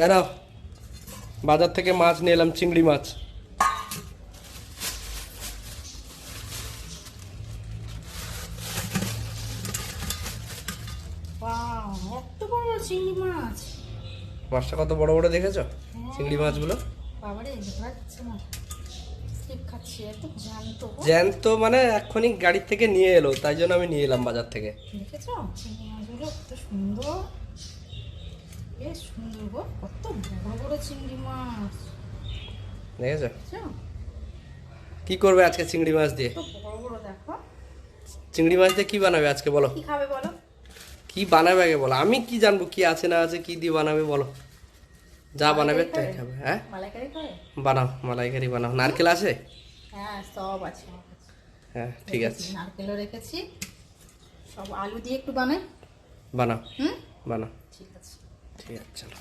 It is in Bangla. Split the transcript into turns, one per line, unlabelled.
এরাও বাজার থেকে মাছ নিয়ে এলাম, চিংড়ি মাছ।
এত বড় চিংড়ি মাছ!
মাছটা কত বড় বড় দেখেছো চিংড়ি মাছগুলো?
বাবারে, দেখাচ্ছে না, স্লিপ খাচ্ছে, এত জ্যান্ত গো।
জ্যান্ত মানে এক্ষুনি গাড়ি থেকে নিয়ে এলো, তাই জন্য আমি নিয়ে এলাম বাজার থেকে।
দেখেছো চিংড়ি মাছগুলো কত সুন্দর, বেশ সুন্দর গো, কত বড় বড় চিংড়ি মাছ।
দেখেছো?
দেখেছো
কি করবে আজকে চিংড়ি মাছ দিয়ে?
কত বড় বড়, দেখো।
চিংড়ি মাছ দিয়ে কি বানাবে আজকে বলো?
কি খাবে বলো?
কি বানাবে আগে বলো, আমি কি জানবো কি আছে না আছে, কি দিয়ে বানাবে বলো। যা বানাবে তাই খাবে। হ্যাঁ,
মালাইকারি খাবে?
বানাও, মালাইকারি বানাও। নারকেল আছে?
হ্যাঁ, সব আছে আমার কাছে।
হ্যাঁ ঠিক আছে,
রেখেছি, নারকেলও রেখেছি। সব আলু দিয়ে একটু বানাই।
বানাও।
হুম,
বানাও।
ঠিক আছে।
ঠিক আছে, চলো।